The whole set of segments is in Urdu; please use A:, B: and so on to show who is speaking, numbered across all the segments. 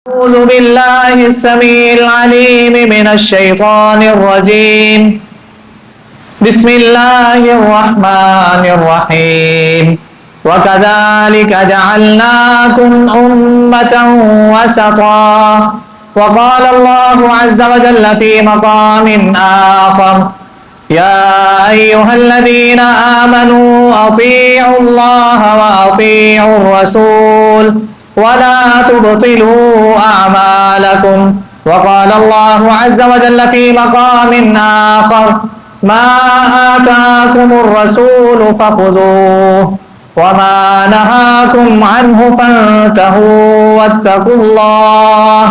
A: أعوذ بالله السميع العليم من الشيطان الرجيم. بسم الله الرحمن الرحيم. وكذلك جعلناكم أمة وسطا. وقال الله عز وجل في مقام آخر: يا أيها الذين آمنوا أطيعوا الله وأطيعوا الرسول ولا تبطلوا أعمالكم. وقال الله عز وجل في مقام آخر: ما آتاكم الرسول فخذوه وما نهاكم عنه فانتهوا واتقوا الله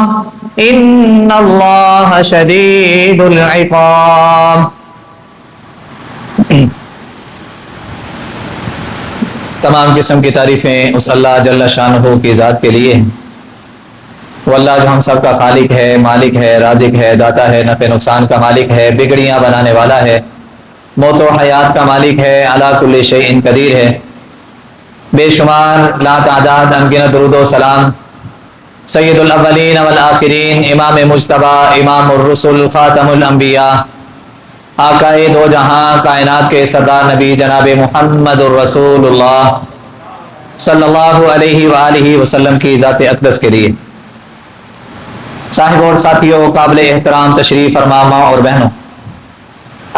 A: إن الله شديد العقاب. تمام قسم کی تعریفیں اس اللہ جل شانہ کی ذات کے لیے. وہ اللہ جو ہم سب کا خالق ہے، مالک ہے، رازق ہے، داتا ہے، نفع نقصان کا مالک ہے، بگڑیاں بنانے والا ہے، موت و حیات کا مالک ہے، علی کل شیء قدیر ہے. بے شمار لا تعداد انگنت درود و سلام سید الاولین والآخرین، امام مجتبی، امام الرسل، خاتم الانبیاء، آقائے دو جہاں، کائنات کے سردار نبی جناب محمد الرسول اللہ صلی اللہ علیہ وآلہ وسلم کی ذات اقدس کے لیے. صاحب اور ساتھیوں، قابل احترام تشریف فرما ماں اور بہنوں،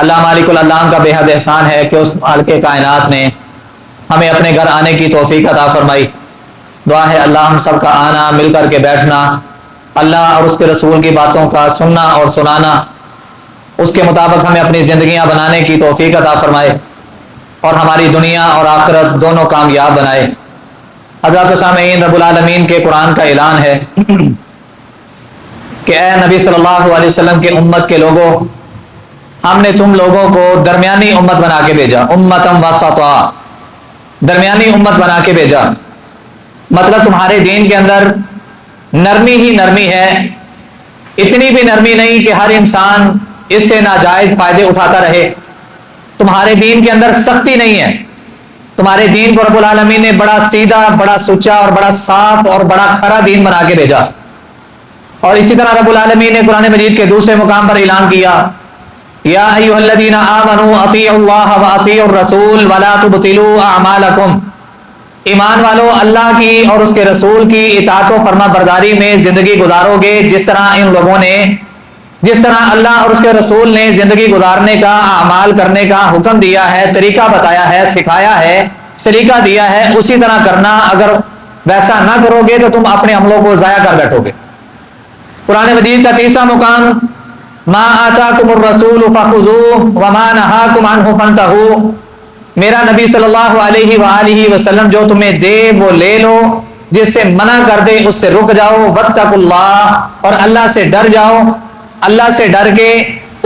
A: اللہ مالک العلام کا بے حد احسان ہے کہ اس مالک کائنات نے ہمیں اپنے گھر آنے کی توفیق عطا فرمائی. دعا ہے اللہ ہم سب کا آنا، مل کر کے بیٹھنا، اللہ اور اس کے رسول کی باتوں کا سننا اور سنانا، اس کے مطابق ہمیں اپنی زندگیاں بنانے کی توفیق عطا فرمائے اور ہماری دنیا اور آخرت دونوں کامیاب بنائے. حضرات سامعین، رب العالمین کے قرآن کا اعلان ہے کہ اے نبی صلی اللہ علیہ وسلم کے امت کے لوگوں، ہم نے تم لوگوں کو درمیانی امت بنا کے بھیجا. امتم وسطا، درمیانی امت بنا کے بھیجا. مطلب تمہارے دین کے اندر نرمی ہی نرمی ہے، اتنی بھی نرمی نہیں کہ ہر انسان اس سے ناجائز فائدے اٹھاتا رہے. تمہارے دین کے اندر سختی نہیں ہے. تمہارے دین کو رب العالمین نے بڑا سیدھا، بڑا سچا اور بڑا صاف اور بڑا کھرا دین بنا کے بھیجا. اور اسی طرح رب العالمین نے قرآن مجید کے دوسرے مقام پر اعلان کیا: یا ایھا الذین آمنوا اطیعوا اللہ واطیعوا الرسول ولا تبطلوا اعمالکم. ایمان والو، اللہ کی اور اس کے رسول کی اطاعت و فرما برداری میں زندگی گزارو گے جس طرح اللہ اور اس کے رسول نے زندگی گزارنے کا، اعمال کرنے کا حکم دیا ہے، طریقہ بتایا ہے، سکھایا ہے، سلیقہ دیا ہے، اسی طرح کرنا. اگر ویسا نہ کرو گے تو تم اپنے عملوں کو ضائع کر بیٹھو گے. قرآن مجید کا تیسرا مقام: ما آتاکم الرسول فخذوہ وما نہاکم عنہ فانتہوا. میرا نبی صلی اللہ علیہ وآلہ وسلم جو تمہیں دے وہ لے لو، جس سے منع کر دے اس سے رک جاؤ. واتقوا اللہ، اور اللہ سے ڈر جاؤ. اللہ سے ڈر کے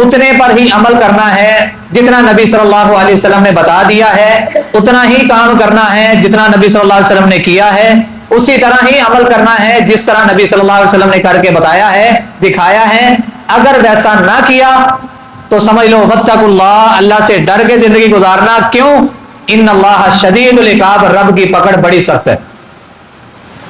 A: اتنے پر ہی عمل کرنا ہے جتنا نبی صلی اللہ علیہ وسلم نے بتا دیا ہے، اتنا ہی کام کرنا ہے جتنا نبی صلی اللہ علیہ وسلم نے کیا ہے، اسی طرح ہی عمل کرنا ہے جس طرح نبی صلی اللہ علیہ وسلم نے کر کے بتایا ہے، دکھایا ہے. اگر ویسا نہ کیا تو سمجھ لو واتقوا اللہ، اللہ سے ڈر کے زندگی گزارنا. کیوں؟ ان اللہ شدید العقاب، رب کی پکڑ بڑی سخت ہے.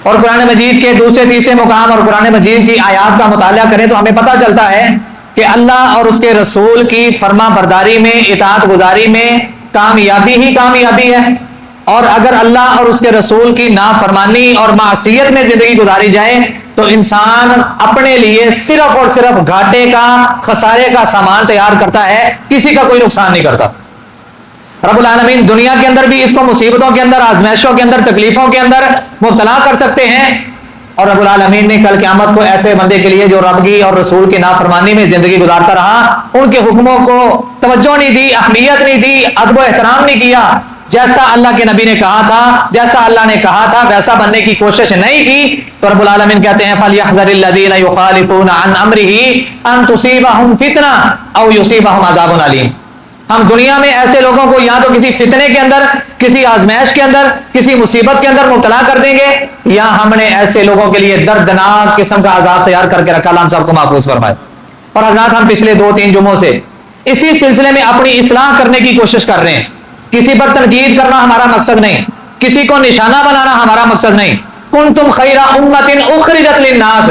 A: اور قرآن مجید کے دوسرے تیسرے مقام اور قرآن مجید کی آیات کا مطالعہ کریں تو ہمیں پتہ چلتا ہے کہ اللہ اور اس کے رسول کی فرما برداری میں، اطاعت گزاری میں کامیابی ہی کامیابی ہے. اور اگر اللہ اور اس کے رسول کی نافرمانی اور معصیت میں زندگی گزاری جائے تو انسان اپنے لیے صرف اور صرف گھاٹے کا، خسارے کا سامان تیار کرتا ہے، کسی کا کوئی نقصان نہیں کرتا. رب العالمین دنیا کے اندر بھی اس کو مصیبتوں کے اندر، آزمائشوں کے اندر، تکلیفوں کے اندر مبتلا کر سکتے ہیں. اور رب العالمین نے کل قیامت کو ایسے بندے کے لیے جو رب کی اور رسول کی نافرمانی میں زندگی گزارتا رہا، ان کے حکموں کو توجہ نہیں دی، اہمیت نہیں دی، ادب و احترام نہیں کیا، جیسا اللہ کے نبی نے کہا تھا، جیسا اللہ نے کہا تھا ویسا بننے کی کوشش نہیں کی، تو رب العالمین کہتے ہیں فَلْيَحْذَرِ الَّذِينَ يُخَالِفُونَ عَنْ أَمْرِهِ أَن تُصِيبَهُمْ فِتْنَةٌ أَوْ يُصِيبَهُمْ عَذَابٌ أَلِيمٌ. ہم دنیا میں ایسے لوگوں کو یا تو کسی فتنے کے اندر، کسی آزمائش کے اندر، کسی مصیبت کے اندر مبتلا کر دیں گے، یا ہم نے ایسے لوگوں کے لیے دردناک قسم کا عذاب تیار کر کے رکھا. اللہ ہم سب کو محفوظ فرمائے. اور حضرات، ہم پچھلے 2-3 جمعوں سے اسی سلسلے میں اپنی اصلاح کرنے کی کوشش کر رہے ہیں. کسی پر تنقید کرنا ہمارا مقصد نہیں، کسی کو نشانہ بنانا ہمارا مقصد نہیں. کنتم خیر امت اخرجت للناس،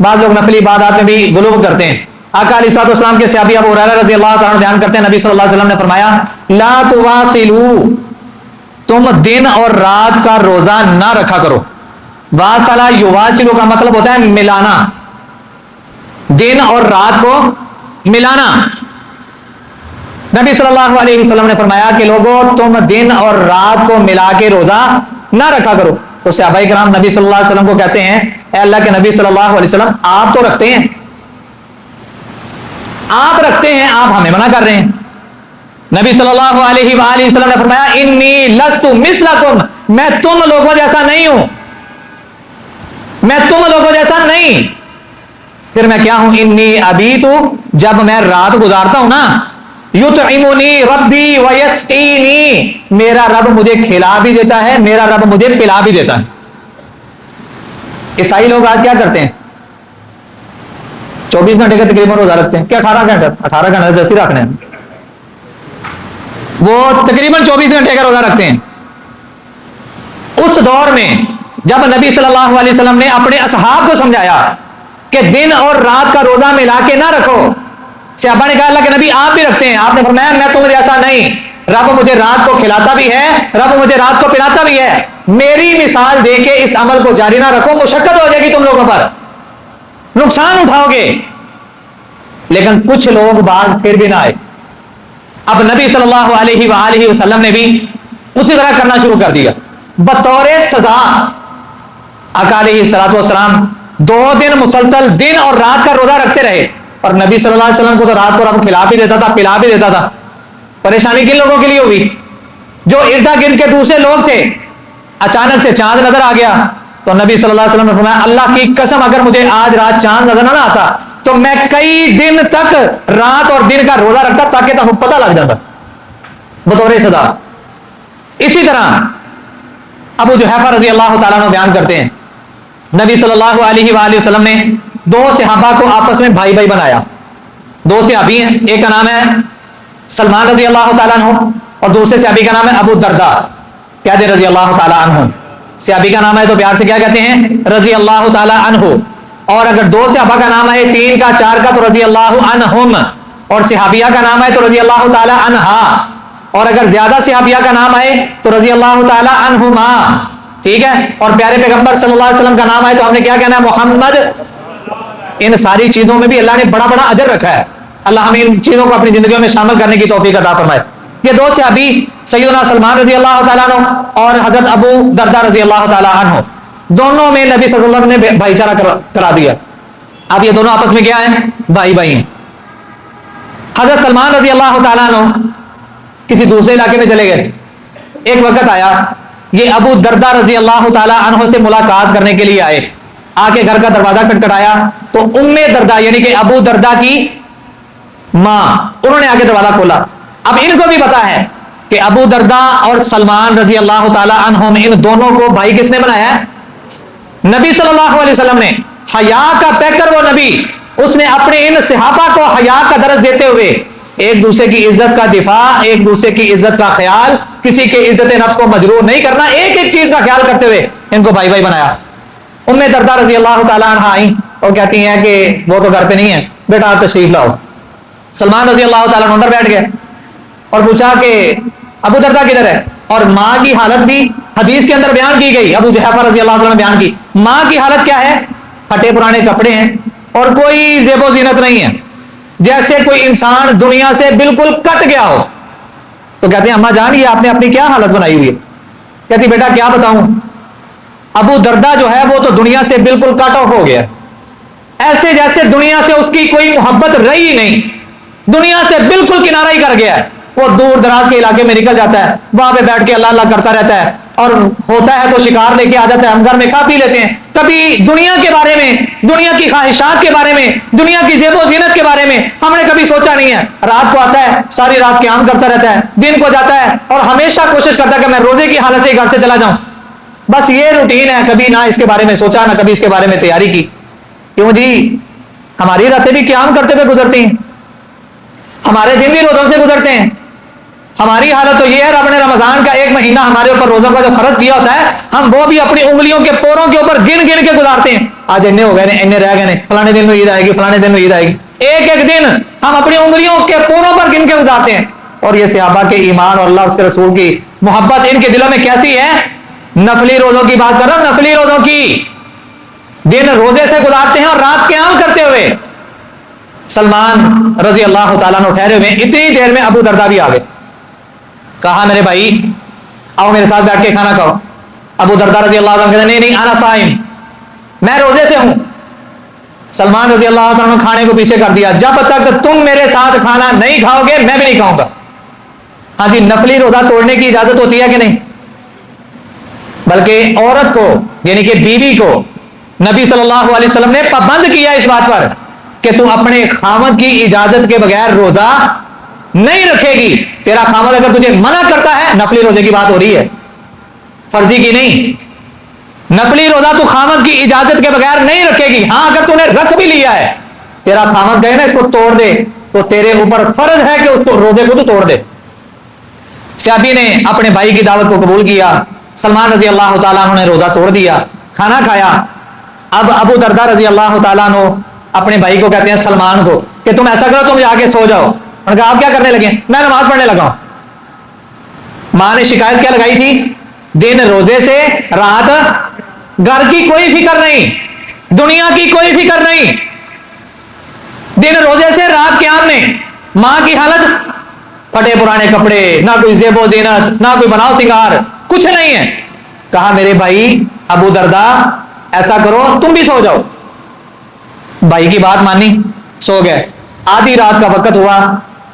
A: بعض لوگ نفلی عبادات میں بھی غلو کرتے ہیں. آقا علیہ الصلوۃ والسلام کے صحابی ابو ہریرہ رضی اللہ تعالیٰ عنہ بیان کرتے ہیں نبی صلی اللہ علیہ وسلم نے فرمایا لا تواصلوا، تم دن اور رات کا روزہ نہ رکھا کرو. واصلہ یواصلو کا مطلب ہوتا ہے ملانا، دن اور رات کو ملانا. نبی صلی اللہ علیہ وسلم نے فرمایا کہ لوگوں تم دن اور رات کو ملا کے روزہ نہ رکھا کرو. تو صحابہ کرام نبی صلی اللہ علیہ وسلم کو کہتے ہیں اے اللہ کے نبی صلی اللہ علیہ وسلم آپ تو رکھتے ہیں، آپ رکھتے ہیں، آپ ہمیں منع کر رہے ہیں. نبی صلی اللہ علیہ وآلہ وسلم نے فرمایا انی لست مثلکم، میں تم لوگوں جیسا نہیں ہوں، میں تم لوگوں جیسا نہیں. پھر میں کیا ہوں؟ انی ابیت، جب میں رات گزارتا ہوں نا، یطعمنی ربی ویسقینی، میرا رب مجھے کھلا بھی دیتا ہے، میرا رب مجھے پلا بھی دیتا ہے. عیسائی لوگ آج کیا کرتے ہیں؟ 24 گھنٹے کا تقریباً روزہ رکھتے ہیں. کیا 18 گھنٹے جیسے رکھنے ہیں، وہ تقریباً 24 گھنٹے کا روزہ رکھتے ہیں. اس دور میں جب نبی صلی اللہ علیہ وسلم نے اپنے اصحاب کو سمجھایا کہ دن اور رات کا روزہ ملا کے نہ رکھو، صحابہ نے کہا اللہ کے نبی آپ بھی رکھتے ہیں. آپ نے فرمایا میں تم جیسا نہیں، رب مجھے رات کو کھلاتا بھی ہے، رب مجھے رات کو پلاتا بھی ہے. میری مثال دے کے اس عمل کو جاری نہ رکھو، مشقت ہو جائے گی تم لوگوں پر، نقصان اٹھاؤ گے. لیکن کچھ لوگ بعض پھر بھی نہ آئے. اب نبی صلی اللہ علیہ وآلہ وسلم نے بھی اسی طرح کرنا شروع کر دیا. بطور سزا آقا علیہ الصلوۃ والسلام 2 دن مسلسل دن اور رات کا روزہ رکھتے رہے. اور نبی صلی اللہ علیہ وسلم کو تو رات کو رب کھلا بھی دیتا تھا، پلا بھی دیتا تھا. پریشانی کن لوگوں کے لیے ہوئی؟ جو اردا گرد کے دوسرے لوگ تھے. اچانک سے چاند نظر آ گیا تو نبی صلی اللہ علیہ وسلم نے فرمایا اللہ کی قسم اگر مجھے آج رات چاند نظر نہ آتا تو میں کئی دن تک رات اور دن کا روزہ رکھتا تاکہ تمہیں پتہ لگ جاتا بطور سزا. اسی طرح ابو جحیفہ رضی اللہ تعالیٰ عنہ بیان کرتے ہیں نبی صلی اللہ علیہ وآلہ وسلم نے 2 صحابہ کو آپس میں بھائی بھائی بنایا. 2 صحابی ہیں، ایک کا نام ہے سلمان رضی اللہ تعالیٰ عنہ اور دوسرے صحابی کا نام ہے ابو الدرداء کہتے ہیں رضی اللہ تعالیٰ عنہ. صحابی کا نام ہے تو پیار سے کیا کہتے ہیں؟ رضی اللہ تعالیٰ عنہ. اور اگر 2 صحابہ کا نام ہے، 3 کا 4 کا تو رضی اللہ عنہم، اور صحابیہ کا نام ہے تو رضی اللہ تعالیٰ عنہا، اور اگر زیادہ صحابیہ کا نام ہے تو رضی اللہ تعالیٰ عنہما. ٹھیک ہے. اور پیارے پیغمبر صلی اللہ علیہ وسلم کا نام ہے تو ہم نے کیا کہنا ہے؟ محمد. ان ساری چیزوں میں بھی اللہ نے بڑا بڑا اجر رکھا ہے. اللہ ہمیں ان چیزوں کو اپنی زندگیوں میں شامل کرنے کی توفیق عطا فرمائے. یہ 2 صحابی سیدنا سلمان رضی اللہ تعالیٰ عنہ اور حضرت ابو درداء رضی اللہ تعالیٰ عنہ، دونوں میں نبی صلی اللہ علیہ وسلم نے بھائی چارہ کرا دیا. اب یہ دونوں آپس میں کیا ہیں؟ بھائی بھائی ہیں. حضرت سلمان رضی اللہ تعالیٰ عنہ کسی دوسرے علاقے میں چلے گئے. ایک وقت آیا یہ ابو درداء رضی اللہ تعالیٰ عنہ سے ملاقات کرنے کے لیے آئے. آ کے گھر کا دروازہ کھٹکھٹایا تو ام درداء یعنی کہ ابو درداء کی ماں، انہوں نے آ کے دروازہ کھولا. اب ان کو بھی پتا ہے کہ ابو درداء اور سلمان رضی اللہ تعالیٰ عنہ میں ان دونوں کو بھائی کس نے بنایا ہے؟ نبی صلی اللہ علیہ وسلم نے. حیا کا پیکر وہ نبی، اس نے اپنے ان صحابہ کو حیا کا درس دیتے ہوئے ایک دوسرے کی عزت کا دفاع، ایک دوسرے کی عزت کا خیال، کسی کے عزت نفس کو مجروح نہیں کرنا، ایک ایک چیز کا خیال کرتے ہوئے ان کو بھائی بھائی بنایا. ام درداء رضی اللہ تعالیٰ عنہ آئیں اور کہتی ہیں کہ وہ تو گھر پہ نہیں ہے، بیٹا آپ تشریف لاؤ. سلمان رضی اللہ تعالیٰ عنہ اندر بیٹھ گئے اور پوچھا کہ ابو درداء کدھر ہے؟ اور ماں کی حالت بھی حدیث کے اندر بیان کی گئی. ابو جحیفہ رضی اللہ تعالیٰ نے بیان کی ماں کی حالت کیا ہے؟ پھٹے پرانے کپڑے ہیں اور کوئی زیب و زینت نہیں ہے، جیسے کوئی انسان دنیا سے بالکل کٹ گیا ہو. تو کہتے ہیں اماں جان یہ آپ نے اپنی کیا حالت بنائی ہوئی ہے؟ کہتی بیٹا کیا بتاؤں، ابو درداء جو ہے وہ تو دنیا سے بالکل کٹ آف ہو گیا، ایسے جیسے دنیا سے اس کی کوئی محبت رہی نہیں، دنیا سے بالکل کنارہ ہی کر گیا ہے. وہ دور دراز کے علاقے میں نکل جاتا ہے، وہاں پہ بیٹھ کے اللہ اللہ کرتا رہتا ہے، اور ہوتا ہے تو شکار لے کے آ جاتا ہے، ہم گھر میں کھا پی لیتے ہیں. کبھی دنیا کے بارے میں، دنیا کی خواہشات کے بارے میں، دنیا کی زیب و زینت کے بارے میں ہم نے کبھی سوچا نہیں ہے. رات کو آتا ہے ساری رات قیام کرتا رہتا ہے، دن کو جاتا ہے اور ہمیشہ کوشش کرتا ہے کہ میں روزے کی حالت سے گھر سے چلا جاؤں. بس یہ روٹین ہے، کبھی نہ اس کے بارے میں سوچا نہ کبھی اس کے بارے میں تیاری کی. کیوں جی؟ ہماری راتیں بھی قیام کرتے ہوئے گزرتی ہیں، ہمارے دن بھی روزوں سے گزرتے ہیں، ہماری حالت تو یہ ہے، رب نے رمضان کا ایک مہینہ ہمارے اوپر روزوں کا جو فرض کیا ہوتا ہے، ہم وہ بھی اپنی انگلیوں کے پوروں کے اوپر گن گن کے گزارتے ہیں. آج اتنے ہو گئے نے، اتنے رہ گئے نے، فلانے دن میں عید آئے گی، فلانے دن میں عید آئے گی. ایک ایک دن ہم اپنی انگلیوں کے پوروں پر گن کے گزارتے ہیں. اور یہ صحابہ کے ایمان اور اللہ اس کے رسول کی محبت ان کے دلوں میں کیسی ہے. نفلی روزوں کی بات کر رہا ہوں، نفلی روزوں کی. دن روزے سے گزارتے ہیں اور رات قیام کرتے ہوئے. سلمان رضی اللہ تعالیٰ عنہ ٹھہرے ہوئے، اتنی دیر میں ابو دردہ بھی آ گئے. کہا میرے بھائی آؤ میرے ساتھ بیٹھ کے کھانا کھاؤ. ابو دردہ رضی اللہ عنہ کہتے ہیں نہیں انا صائم، میں روزے سے ہوں. سلمان رضی اللہ عنہ نے کھانے کو پیچھے کر دیا. جب تک تم میرے ساتھ کھانا نہیں کھاؤ گے میں بھی نہیں کھاؤں گا. ہاں جی، نفلی روزہ توڑنے کی اجازت ہوتی ہے کہ نہیں؟ بلکہ عورت کو یعنی کہ بیوی کو نبی صلی اللہ علیہ وسلم نے پابند کیا اس بات پر کہ تم اپنے خامد کی اجازت کے بغیر روزہ نہیں رکھے گی. تیرا خامد اگر تجھے منع کرتا ہے، نفلی روزے کی بات ہو رہی ہے، فرضی کی نہیں. نفلی روزہ تو خامد کی اجازت کے بغیر نہیں رکھے گی. ہاں اگر تو نے رکھ بھی لیا ہے، تیرا خامد کہے نا اس کو توڑ دے، تو تیرے اوپر فرض ہے کہ اس کو روزے کو تو توڑ دے. صحابی نے اپنے بھائی کی دعوت کو قبول کیا. سلمان رضی اللہ تعالیٰ عنہ نے روزہ توڑ دیا، کھانا کھایا. اب ابو دردہ رضی اللہ تعالیٰ عنہ اپنے بھائی کو کہتے ہیں سلمان کو کہ تم ایسا کرو، تم جا کے سو جاؤ. انہوں نے کہا آپ کیا کرنے لگے؟ میں نماز پڑھنے لگا ہوں. ماں نے شکایت کیا لگائی تھی؟ دن روزے سے، رات گھر کی کوئی فکر نہیں، دنیا کی کوئی فکر نہیں. دن روزے سے، رات قیام میں. ماں کی حالت پھٹے پرانے کپڑے، نہ کوئی زیب و زینت، نہ کوئی بناؤ سنگار، کچھ نہیں ہے. کہا میرے بھائی ابو دردہ ایسا کرو تم بھی سو جاؤ. بھائی کی بات مانی، سو گئے. آدھی رات کا وقت ہوا.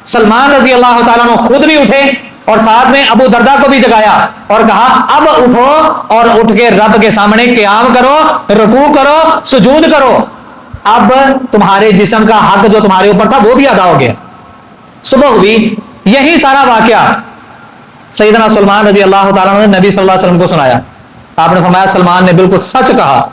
A: سلمان رضی اللہ تعالیٰ عنہ خود بھی اٹھے اور ساتھ میں ابو دردہ کو بھی جگایا اور کہا اب اٹھو اور اٹھ کے رب کے سامنے قیام کرو، رکوع کرو، سجود کرو. اب تمہارے جسم کا حق جو تمہارے اوپر تھا وہ بھی ادا ہو گیا. صبح ہوئی، یہی سارا واقعہ سیدنا سلمان رضی اللہ تعالیٰ عنہ نے نبی صلی اللہ علیہ وسلم کو سنایا. آپ نے فرمایا سلمان نے بالکل سچ کہا.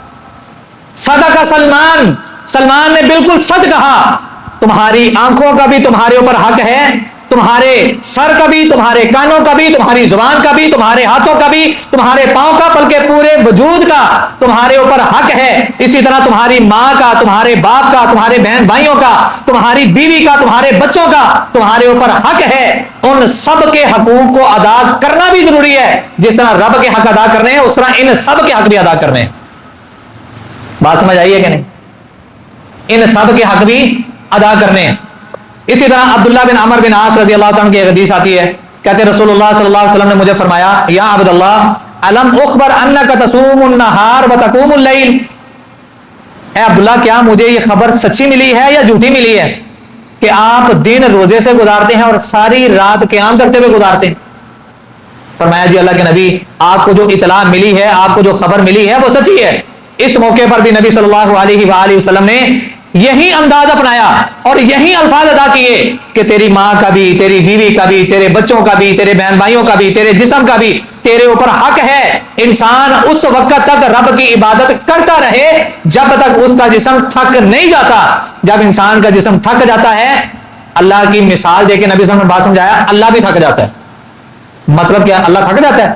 A: صدق سلمان، سلمان نے بالکل سچ کہا. تمہاری آنکھوں کا بھی تمہارے اوپر حق ہے، تمہارے سر کا بھی، تمہارے کانوں کا بھی، تمہاری زبان کا بھی، تمہارے ہاتھوں کا بھی، تمہارے پاؤں کا، بلکہ پورے وجود کا تمہارے اوپر حق ہے. اسی طرح تمہاری ماں کا، تمہارے باپ کا، تمہارے بہن بھائیوں کا، تمہاری بیوی کا، تمہارے بچوں کا تمہارے اوپر حق ہے. ان سب کے حقوق کو ادا کرنا بھی ضروری ہے. جس طرح رب کے حق ادا کرنے ہیں اس طرح ان سب کے حق بھی ادا کرنے ہیں. بات سمجھ آئی ہے کہ نہیں؟ ان سب کے حق بھی ادا کرنے ہیں. اسی طرح عبداللہ بن عمر بن عاص رضی اللہ عنہ کی ایک حدیث آتی ہے، کہتے رسول اللہ صلی اللہ علیہ وسلم نے مجھے فرمایا یا عبداللہ الم اخبر انک تصوم النہار وتقوم اللیل. اے عبداللہ کیا مجھے یہ خبر سچی ملی ہے یا جھوٹی ملی ہے کہ آپ دن روزے سے گزارتے ہیں اور ساری رات قیام کرتے ہوئے گزارتے ہیں؟ فرمایا جی اللہ کے نبی آپ کو جو اطلاع ملی ہے، آپ کو جو خبر ملی ہے وہ سچی ہے. اس موقع پر بھی نبی صلی اللہ علیہ وآلہ وسلم نے یہی انداز اپنایا اور یہی الفاظ ادا کیے کہ تیری ماں کا بھی، تیری بیوی کا بھی، تیرے بچوں کا بھی، تیرے بہن بھائیوں کا بھی، تیرے جسم کا بھی تیرے اوپر حق ہے. انسان اس وقت تک رب کی عبادت کرتا رہے جب تک اس کا جسم تھک نہیں جاتا. جب انسان کا جسم تھک جاتا ہے، اللہ کی مثال دے کے نبی صلی اللہ علیہ وسلم نے بات سمجھایا، اللہ بھی تھک جاتا ہے. مطلب کیا؟ اللہ تھک جاتا ہے.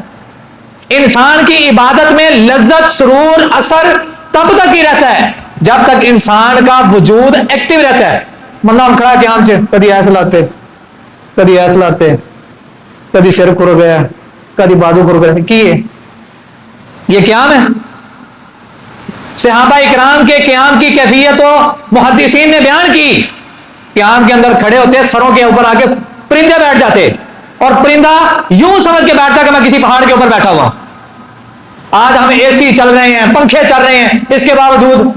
A: انسان کی عبادت میں لذت، سرور، اثر تب تک ہی رہتا ہے جب تک انسان کا وجود ایکٹیو رہتا ہے. مطلب کھڑا قیام سے کدی ایسے لاتے، کدی ایسے لاتے، کدی سر کھر گیا، کدی بازو کھر گیا. کی یہ قیام ہے؟ صحابہ اکرام کے قیام کی کیفیت و محدثین نے بیان کی. قیام کے اندر کھڑے ہوتے، سروں کے اوپر آ کے پرندے بیٹھ جاتے اور پرندہ یوں سمجھ کے بیٹھتا کہ میں کسی پہاڑ کے اوپر بیٹھا ہوا. آج ہمیں اے سی چل رہے ہیں، پنکھے چل رہے ہیں، اس کے باوجود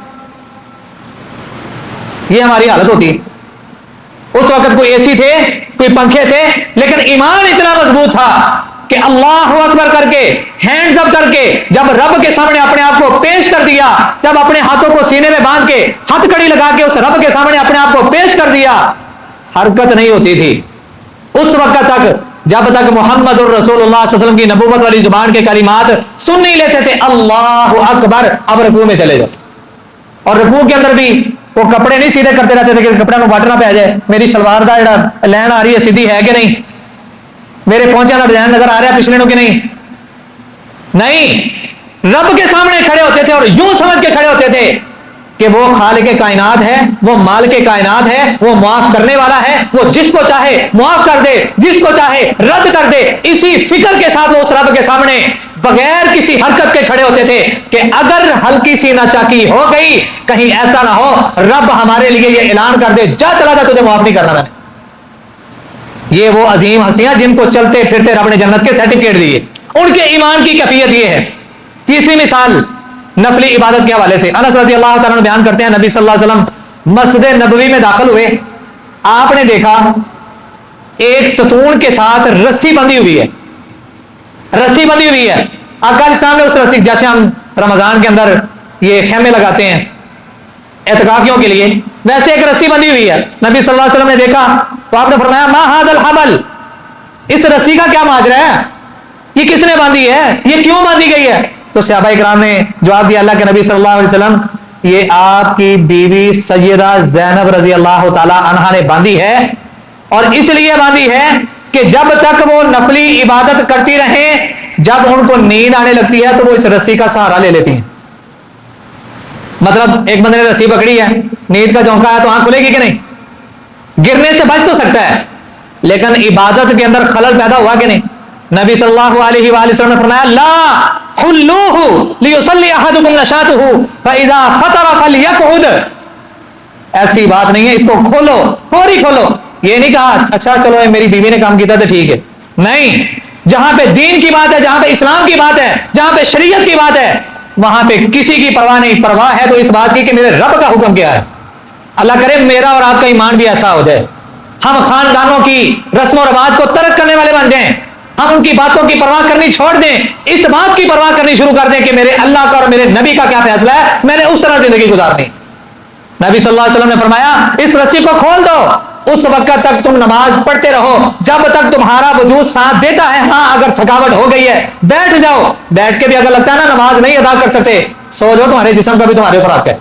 A: یہ ہماری حالت ہوتی. اس وقت کوئی اے سی تھے، کوئی پنکھے تھے، لیکن ایمان اتنا مضبوط تھا کہ اللہ اکبر کر کے، ہینڈز اپ کر کے جب رب کے سامنے اپنے آپ کو پیش کر دیا، جب اپنے ہاتھوں کو سینے میں باندھ کے ہتھ کڑی لگا کے اس رب کے سامنے اپنے آپ کو پیش کر دیا، حرکت نہیں ہوتی تھی. اس وقت تک جب تک محمد الرسول اللہ صلی اللہ علیہ وسلم کی نبوت والی زبان کے کلمات سن نہیں لیتے تھے. اللہ اکبر، اب رکوع میں چلے جاؤ. اور رکوع کے اندر بھی وہ کپڑے نہیں سیدھے کرتے رہتے تھے کہ کپڑے میں واٹر نہ پہ جائے، میری شلوار کا جڑا لین آ رہی ہے سیدھی ہے کہ نہیں. میرے پہنچے کا ڈیزائن نظر آ رہا ہے پچھلے نو کہ نہیں؟ نہیں، رب کے سامنے کھڑے ہوتے تھے اور یوں سمجھ کے کھڑے ہوتے تھے کہ وہ خالق کائنات ہے، وہ مالک کائنات ہے، وہ معاف کرنے والا ہے، وہ جس کو چاہے معاف کر دے، جس کو چاہے رد کر دے۔ اسی فکر کے ساتھ وہ اس رب کے سامنے بغیر کسی حرکت کے کھڑے ہوتے تھے کہ اگر ہلکی سی ناچاکی ہو گئی، کہیں ایسا نہ ہو رب ہمارے لیے یہ اعلان کر دے جا چلا جا، تجھے معاف نہیں کرنا میں نے۔ یہ وہ عظیم ہستیاں جن کو چلتے پھرتے رب نے جنت کے سرٹیفکیٹ دیے، ان کے ایمان کی کیفیت یہ ہے۔ تیسری مثال نفلی عبادت کے حوالے سے انس رضی اللہ تعالیٰ عنہ بیان کرتے ہیں، نبی صلی اللہ علیہ وسلم مسجد نبوی میں داخل ہوئے، آپ نے دیکھا ایک ستون کے ساتھ رسی بندھی ہوئی ہے، رسی بندھی ہوئی ہے۔ آقا علیہ السلام نے اس رسی، جیسے ہم رمضان کے اندر یہ خیمے لگاتے ہیں اعتکافیوں کے لیے، ویسے ایک رسی بندھی ہوئی ہے۔ نبی صلی اللہ علیہ وسلم نے دیکھا تو آپ نے فرمایا ما ھذا الحبل، اس رسی کا کیا ماجرا ہے، یہ کس نے باندھی ہے، یہ کیوں باندھی گئی ہے؟ تو صحابہ کرام نے جواب دیا اللہ کے نبی صلی اللہ علیہ وسلم یہ آپ کی بیوی سیدہ زینب رضی اللہ تعالی عنہا نے باندھی ہے، اور اس لیے باندھی ہے کہ جب تک وہ نفلی عبادت کرتی رہیں، جب ان کو نیند آنے لگتی ہے تو وہ اس رسی کا سہارا لے لیتی ہیں۔ مطلب ایک بندے نے رسی پکڑی ہے، نیند کا جھونکا ہے تو آنکھ کھلے گی کہ نہیں؟ گرنے سے بچ تو سکتا ہے لیکن عبادت کے اندر خلل پیدا ہوا کہ نہیں؟ نبی صلی اللہ علیہ وآلہ وسلم نے فرمایا لا حلوہ لیصلی احدکم نشاطہ فاذا فطر فلیقعد، ایسی بات نہیں ہے، اس کو کھولو، فوری کھولو۔ یہ نہیں کہا اچھا چلو میری بیوی نے کام کیا تھا ٹھیک ہے، نہیں، جہاں پہ دین کی بات ہے، جہاں پہ اسلام کی بات ہے، جہاں پہ شریعت کی بات ہے، وہاں پہ کسی کی پرواہ نہیں۔ پرواہ ہے تو اس بات کی کہ میرے رب کا حکم کیا ہے۔ اللہ کرے میرا اور آپ کا ایمان بھی ایسا ہو جائے، ہم خاندانوں کی رسم و رواج کو ترک کرنے والے بن جائیں، ہم ان کی باتوں کی پرواہ کرنی چھوڑ دیں، اس بات کی پرواہ کرنی شروع کر دیں کہ میرے اللہ کا اور میرے نبی کا کیا فیصلہ ہے، میں نے اس طرح زندگی گزارنی۔ نبی صلی اللہ علیہ وسلم نے فرمایا اس رسی کو کھول دو، اس وقت تک تم نماز پڑھتے رہو جب تک تمہارا وجود ساتھ دیتا ہے، ہاں اگر تھکاوٹ ہو گئی ہے بیٹھ جاؤ، بیٹھ کے بھی اگر لگتا ہے نا نماز نہیں ادا کر سکتے سو جاؤ، تمہارے جسم کا بھی تمہارے اوپر آتا ہے۔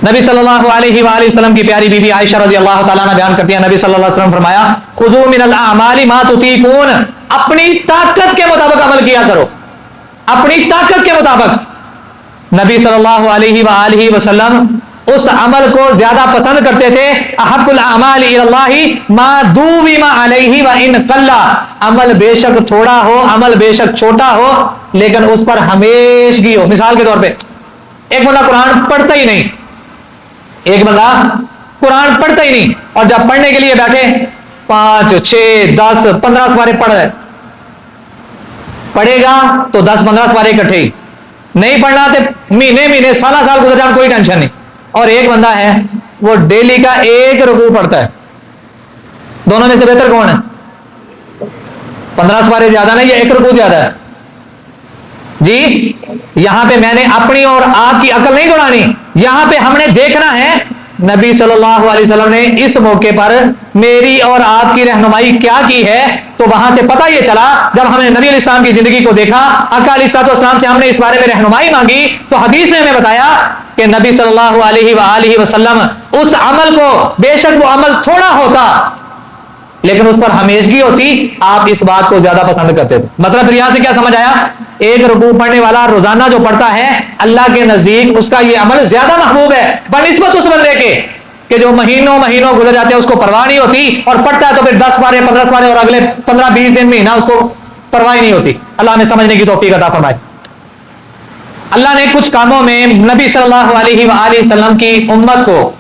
A: نبی صلی اللہ علیہ وآلہ وسلم کی پیاری بیوی عائشہ رضی اللہ تعالیٰ عنہ بیان کرتی ہیں نبی صلی اللہ علیہ وسلم فرمایا خذوا من الاعمال ما تطیقون، اپنی طاقت کے مطابق عمل کیا کرو، اپنی طاقت کے مطابق۔ نبی صلی اللہ علیہ وآلہ وسلم اس عمل کو زیادہ پسند کرتے تھے، احب الاعمال الی اللہ ما دوم علیہ وان قل، عمل بے شک تھوڑا ہو، عمل بے شک چھوٹا ہو لیکن اس پر ہمیشگی ہو۔ مثال کے طور پہ ایک بندہ قرآن پڑھتا ہی نہیں، ایک بندہ قرآن پڑھتا ہی نہیں، اور جب پڑھنے کے لیے بیٹھے 5 6 10 15 سپارے پڑھے گا تو 10 15 سپارے اکٹھے ہی، نہیں پڑھنا تو مہینے سالہ سال گزر جان کوئی ٹینشن نہیں۔ اور ایک بندہ ہے وہ ڈیلی کا ایک رکوع پڑھتا ہے، دونوں میں سے بہتر کون ہے؟ 15 سپارے زیادہ نہیں یا ایک رکوع زیادہ ہے؟ جی یہاں پہ میں نے اپنی اور آپ کی عقل نہیں دوڑانی، یہاں پہ ہم نے دیکھنا ہے نبی صلی اللہ علیہ وسلم نے اس موقع پر میری اور آپ کی رہنمائی کیا کی ہے، تو وہاں سے پتہ یہ چلا جب ہم نے نبی علیہ السلام کی زندگی کو دیکھا، آقا علیہ السلام سے ہم نے اس بارے میں رہنمائی مانگی تو حدیث نے ہمیں بتایا کہ نبی صلی اللہ علیہ وآلہ وسلم اس عمل کو، بے شک وہ عمل تھوڑا ہوتا لیکن اس پر ہمیشگی ہوتی، آپ اس بات کو زیادہ پسند کرتے تھے۔ مطلب پھر یہاں سے کیا سمجھ آیا؟ ایک رکوع پڑھنے والا روزانہ جو پڑھتا ہے اللہ کے نزدیک اس کا یہ عمل زیادہ محبوب ہے بنسبت اس بندے کے کہ جو مہینوں گزر جاتے ہیں اس کو پرواہ نہیں ہوتی، اور پڑھتا ہے تو پھر 10 پارے 15 پارے اور اگلے 15 20 دن مہینہ اس کو پرواہ نہیں ہوتی۔ اللہ ہمیں سمجھنے کی توفیق عطا فرمائے۔ اللہ نے کچھ کاموں میں نبی صلی اللہ علیہ وآلہ وسلم کی امت کو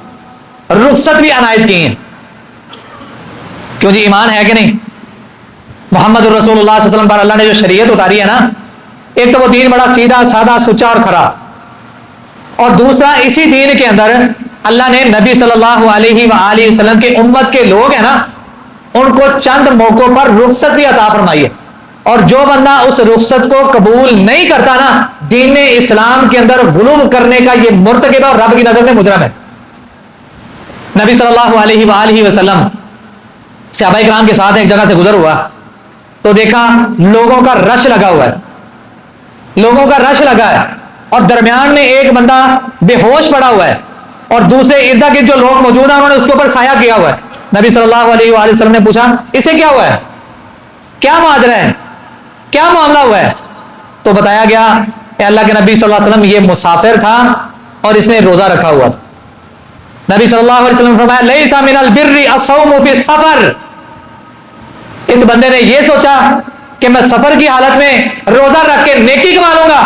A: رخصت بھی عنایت کی ہیں، کیوں جی ایمان ہے کہ نہیں؟ محمد الرسول اللہ صلی اللہ علیہ وسلم پر اللہ نے جو شریعت اتاری ہے نا، ایک تو وہ دین بڑا سیدھا سادہ سچا اور کھرا، اور دوسرا اسی دین کے اندر اللہ نے نبی صلی اللہ علیہ وآلہ وسلم کے امت کے لوگ ہیں نا ان کو چند موقعوں پر رخصت بھی عطا فرمائی ہے، اور جو بندہ اس رخصت کو قبول نہیں کرتا نا دین اسلام کے اندر غلو کرنے کا یہ مرتکب اور رب کی نظر میں مجرم ہے۔ نبی صلی اللہ علیہ وآلہ وسلم صحابہ کرام کے ساتھ ایک جگہ سے گزر ہوا تو دیکھا لوگوں کا رش لگا ہوا ہے، لوگوں کا رش لگا ہے، اور درمیان میں ایک بندہ بے ہوش پڑا ہوا ہے اور دوسرے ارد گرد جو لوگ موجود ہیں انہوں نے اس کے اوپر سایہ کیا ہوا ہے۔ نبی صلی اللہ علیہ وآلہ وسلم نے پوچھا اسے کیا ہوا ہے؟ کیا ماجرا ہے, کیا معاملہ ہوا ہے؟ تو بتایا گیا کہ اللہ کے نبی صلی اللہ علیہ وسلم یہ مسافر تھا اور اس نے روزہ رکھا ہوا تھا. نبی صلی اللہ علیہ وسلم نے فرمایا لیس من البر الصوم فی السفر. اس بندے نے یہ سوچا کہ میں سفر کی حالت میں روزہ رکھ کے نیکی کما لوں گا.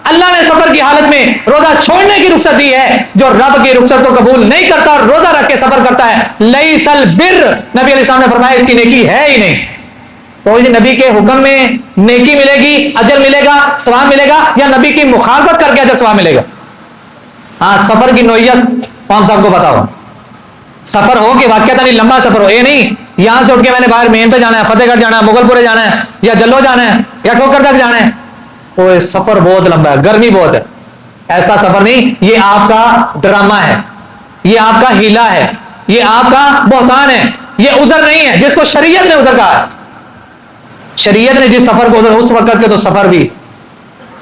A: اللہ نے سفر کی حالت میں روزہ چھوڑنے کی رخصت دی ہے. جو رب کی رخصت کو قبول نہیں کرتا اور روزہ رکھ کے سفر کرتا ہے, لیس البر, نبی علیہ السلام نے فرمایا اس کی نیکی ہے ہی نہیں. تو نبی کے حکم میں نیکی ملے گی, اجر ملے گا, ثواب ملے گا, یا نبی کی مخالفت کر کے اجر ثواب ملے گا؟ ہاں, سفر کی نوعیت ہم سب کو پتا ہو. سفر ہو کہ واقعہ نہیں لمبا سفر ہو, یہ نہیں یہاں سے اٹھ کے میں نے باہر مین پہ جانا ہے, فتح گڑھ جانا ہے, مغل پورے جانا ہے, یا جلو جانا ہے, یا ٹھوکر تک جانا ہے. وہ سفر بہت لمبا ہے, گرمی بہت ہے. ایسا سفر نہیں, یہ آپ کا ڈرامہ ہے, یہ آپ کا ہیلا ہے, یہ آپ کا بہتان ہے, یہ عذر نہیں ہے جس کو شریعت نے عذر کہا. شریعت نے جس سفر کو عذر, اس وقت کے تو سفر بھی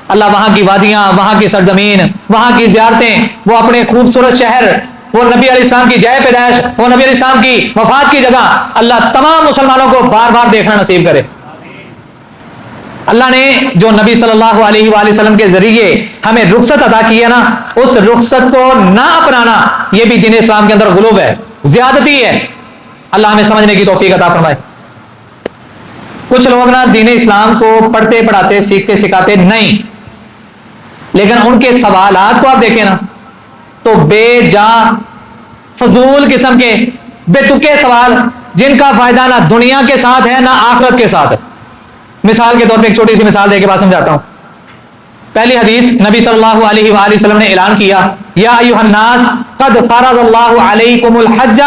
A: اللہ, وہاں کی وادیاں, وہاں کی سرزمین, وہاں کی زیارتیں, وہ اپنے خوبصورت شہر, وہ نبی علیہ السلام کی جائے پیدائش, وہ نبی علیہ السلام کی وفات کی جگہ, اللہ تمام مسلمانوں کو بار بار دیکھنا نصیب کرے. اللہ نے جو نبی صلی اللہ علیہ وآلہ وسلم کے ذریعے ہمیں رخصت عطا کی ہے نا, اس رخصت کو نہ اپنانا یہ بھی دین اسلام کے اندر غلوب ہے, زیادتی ہے. اللہ ہمیں سمجھنے کی توفیق عطا فرمائے. کچھ لوگ نا دین اسلام کو پڑھتے پڑھاتے سیکھتے سکھاتے نہیں, لیکن ان کے سوالات کو آپ دیکھیں نا تو بے جا فضول قسم کے بے تکے سوال, جن کا فائدہ نہ دنیا کے ساتھ ہے نہ آخرت کے ساتھ ہے. مثال کے طور پہ ایک چھوٹی سی مثال دے کے بات سمجھاتا ہوں. پہلی حدیث, نبی صلی اللہ علیہ وآلہ وسلم نے اعلان کیا, یا ایھا الناس قد فرض اللہ علیکم الحج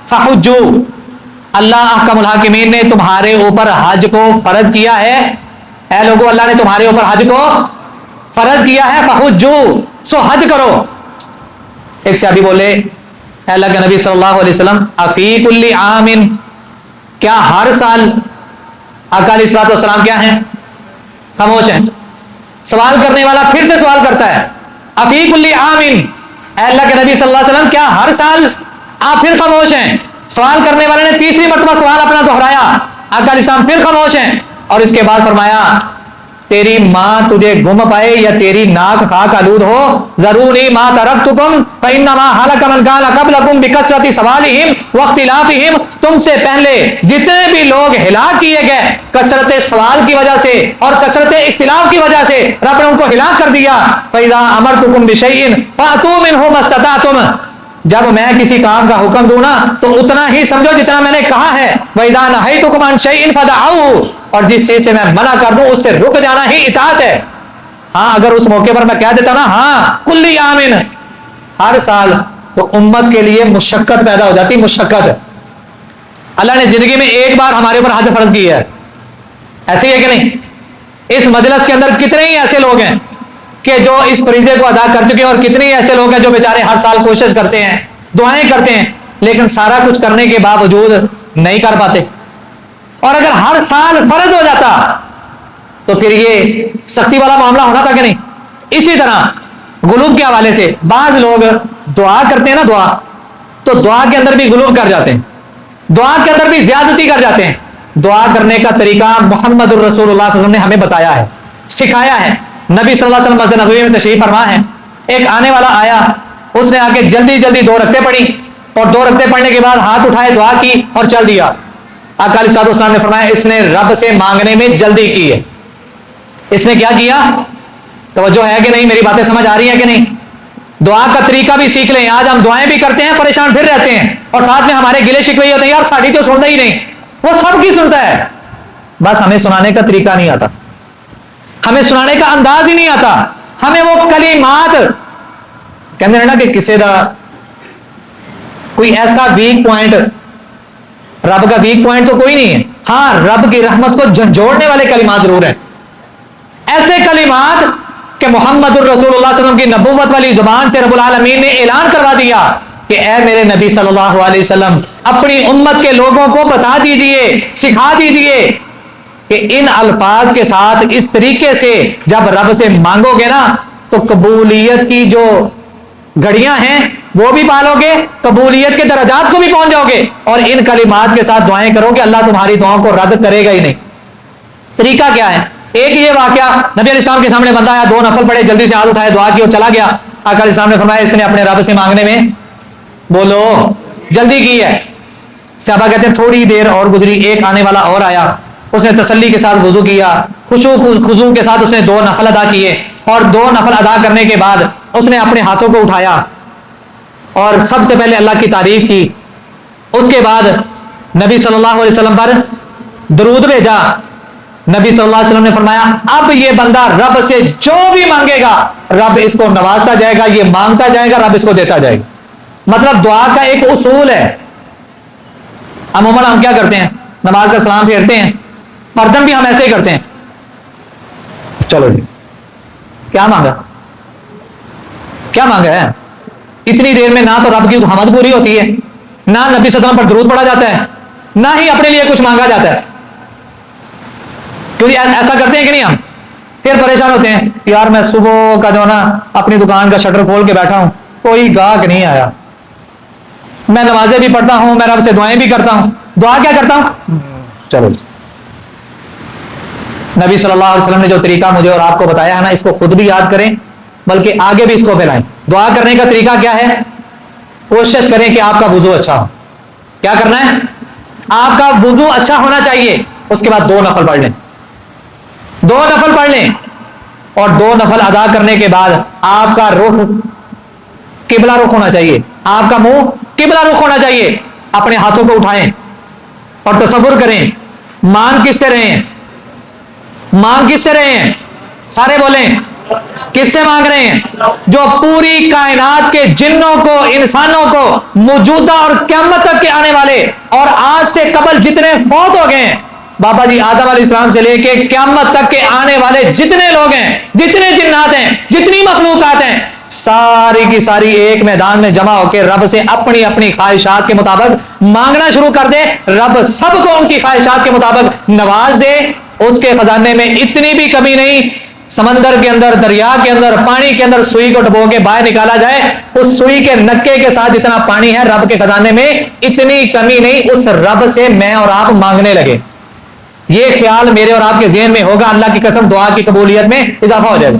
A: فحجوا. اللہ احکم الحاکمین نے تمہارے اوپر حج کو فرض کیا ہے. اے لوگو, اللہ نے تمہارے اوپر حج کو فرض کیا ہے, فحجوا, سو حج کرو. ایک صحابی بولے, اے اللہ کے نبی صلی اللہ علیہ وسلم, افی کل عام, کیا ہر سال؟ آقا علیہ الصلوۃ والسلام کیا ہیں؟ خاموش ہیں. سوال کرنے والا پھر سے سوال کرتا ہے, افی کل عام, اے اللہ کے نبی صلی اللہ علیہ وسلم کیا ہر سال؟ آپ پھر خاموش ہیں. سوال کرنے والے نے تیسری مرتبہ سوال اپنا دہرایا, آقا علیہ السلام پھر خاموش ہیں. اور اس کے بعد فرمایا, تیری ماں تجھے گم پائے یا تیری ناک خاک آلود ہو, ضروری ما ترکتکم فانما ہلک من کان قبلکم بکثرت سوالہم واختلافہم. تم سے پہلے جتنے بھی لوگ ہلاک کیے گئے کثرت سوال کی وجہ سے اور کثرت اختلاف کی وجہ سے رب نے ان کو ہلاک کر دیا. فاذا امرتکم بشیء فاتوا منہ ما استطعتم, جب میں کسی کام کا حکم دوں نا تو اتنا ہی سمجھو جتنا میں نے کہا ہے. وَإِذَا نَهَيْتُكُمْ عَنْ شَيْءٍ فَدَعُوهُ, اور جس چیز سے میں منع کر دوں اس سے رک جانا ہی اطاعت ہے. ہاں, اگر اس موقع پر میں کہہ دیتا نا ہاں کلی آمن ہر سال, تو امت کے لیے مشقت پیدا ہو جاتی. مشقت, اللہ نے زندگی میں ایک بار ہمارے اوپر حج فرض کی ہے, ایسے ہی ہے کہ نہیں؟ اس مجلس کے اندر کتنے ہی ایسے لوگ ہیں کہ جو اس فریضے کو ادا کر چکے ہیں, اور کتنے ہی ایسے لوگ ہیں جو بیچارے ہر سال کوشش کرتے ہیں, دعائیں کرتے ہیں, لیکن سارا کچھ کرنے کے باوجود نہیں کر پاتے. اور اگر ہر سال فرض ہو جاتا تو پھر یہ سختی والا معاملہ ہونا تھا کہ نہیں؟ اسی طرح غلوب کے حوالے سے بعض لوگ دعا کرتے ہیں نا, دعا, تو دعا کے اندر بھی غلوب کر جاتے ہیں, دعا کے اندر بھی زیادتی کر جاتے ہیں. دعا کرنے کا طریقہ محمد الرسول اللہ صلی اللہ علیہ وسلم نے ہمیں بتایا ہے, سکھایا ہے. نبی صلی اللہ علیہ وسلم مسجد نبوی میں تشریف فرما ہے, ایک آنے والا آیا, اس نے آ کے جلدی جلدی 2 رکعتیں پڑھی, اور 2 رکعتیں پڑھنے کے بعد ہاتھ اٹھائے, دعا کی اور چل دیا. آقا علیہ الصلوۃ والسلام نے فرمایا اس نے رب سے مانگنے میں جلدی کی ہے. اس نے کیا کیا؟ توجہ ہے کہ نہیں؟ میری باتیں سمجھ آ رہی ہیں کہ نہیں؟ دعا کا طریقہ بھی سیکھ لیں. آج ہم دعائیں بھی کرتے ہیں, پریشان پھر رہتے ہیں, اور ساتھ میں ہمارے گلے شکوے ہوتے ہیں, یار ساڑی تو سنتا ہی نہیں. وہ سب کی سنتا ہے, بس ہمیں سنانے کا طریقہ نہیں آتا, ہمیں سنانے کا انداز ہی نہیں آتا. ہمیں وہ کلمات کہتے ہیں نا کہ کسی دا کوئی ایسا ویک پوائنٹ, رب کا ویک پوائنٹ تو کوئی نہیں ہے. ہاں, رب کی رحمت کو جھنجھوڑنے والے کلمات ضرور ہیں. ایسے کلمات کہ محمد الرسول اللہ صلی اللہ علیہ وسلم کی نبوت والی زبان سے رب العالمین نے اعلان کروا دیا کہ اے میرے نبی صلی اللہ علیہ وسلم, اپنی امت کے لوگوں کو بتا دیجئے, سکھا دیجئے کہ ان الفاظ کے ساتھ اس طریقے سے جب رب سے مانگو گے نا تو قبولیت کی جو گھڑیاں ہیں وہ بھی پالو گے, قبولیت کے درجات کو بھی پہنچ جاؤ گے, اور ان کلمات کے ساتھ دعائیں کرو گے, اللہ تمہاری دعاؤں کو رد کرے گا ہی نہیں. طریقہ کیا ہے؟ ایک یہ واقعہ، نبی علیہ السلام کے سامنے بندہ آیا، 2 نفل پڑے، جلدی سے ہاتھ اٹھائے، دعا کی اور چلا گیا. آقا علیہ السلام نے فرمایا اس نے اپنے رب سے مانگنے میں بولو جلدی کی ہے. صحابہ کہتے ہیں تھوڑی دیر اور گزری، ایک آنے والا اور آیا، اس نے تسلی کے ساتھ وضو کیا، خضوع کے ساتھ اس نے 2 نفل ادا کیے، اور 2 نفل ادا کرنے کے بعد اس نے اپنے ہاتھوں کو اٹھایا اور سب سے پہلے اللہ کی تعریف کی. اس کے بعد نبی صلی اللہ علیہ وسلم پر درود بھیجا. نبی صلی اللہ علیہ وسلم نے فرمایا اب یہ بندہ رب سے جو بھی مانگے گا رب اس کو نوازتا جائے گا، یہ مانگتا جائے گا، رب اس کو دیتا جائے گا. مطلب دعا کا ایک اصول ہے. عموماً ہم کیا کرتے ہیں؟ نماز کا سلام پھیرتے ہیں، مردم بھی ہم ایسے ہی کرتے ہیں، چلو جی کیا مانگا، کیا مانگا ہے. اتنی دیر میں نہ تو رب کی حمد پوری ہوتی ہے، نہ نبی صلی اللہ علیہ وسلم پر درود پڑا جاتا ہے، نہ ہی اپنے لیے کچھ مانگا جاتا ہے. کیونکہ ایسا کرتے ہیں کہ نہیں ہم؟ پھر پریشان ہوتے ہیں یار میں صبح کا جو نا اپنی دکان کا شٹر کھول کے بیٹھا ہوں، کوئی گاہک نہیں آیا، میں نمازیں بھی پڑھتا ہوں، میں رب سے دعائیں بھی کرتا ہوں، دعا کیا کرتا ہوں. چلو نبی صلی اللہ علیہ وسلم نے جو طریقہ مجھے اور آپ کو بتایا ہے نا، اس کو خود بھی یاد کریں بلکہ آگے بھی اس کو پھیلائیں. دعا کرنے کا طریقہ کیا ہے؟ کوشش کریں کہ آپ کا وضو اچھا ہو. کیا کرنا ہے؟ آپ کا وضو اچھا ہونا چاہیے. اس کے بعد 2 نفل پڑھ لیں، 2 نفل پڑھ لیں، اور 2 نفل ادا کرنے کے بعد آپ کا رخ قبلہ رخ ہونا چاہیے، آپ کا منہ قبلہ رخ ہونا چاہیے. اپنے ہاتھوں کو اٹھائیں اور تصور کریں مانگ کس سے رہے ہیں، مانگ کس سے رہے ہیں؟ سارے بولیں کس سے مانگ رہے ہیں؟ جو پوری کائنات کے جنوں کو، انسانوں کو، موجودہ اور قیامت تک کے آنے والے اور آج سے قبل جتنے فوت ہو گئے ہیں، بابا جی آدم علیہ السلام سے لے کے قیامت تک کے آنے والے جتنے لوگ ہیں، جتنے جنات ہیں، جتنی مخلوقات ہیں، ساری کی ساری ایک میدان میں جمع ہو کے رب سے اپنی اپنی خواہشات کے مطابق مانگنا شروع کر دے. رب سب کو ان کی خواہشات کے مطابق نواز دے. اس کے خزانے میں اتنی بھی کمی نہیں، سمندر کے اندر، دریا کے اندر، پانی کے اندر سوئی کو ڈبو کے باہر نکالا جائے، اس سوئی کے نکے کے ساتھ جتنا پانی ہے رب کے خزانے میں اتنی کمی نہیں. اس رب سے میں اور آپ مانگنے لگے، یہ خیال میرے اور آپ کے ذہن میں ہوگا، اللہ کی قسم دعا کی قبولیت میں اضافہ ہو جائے گا.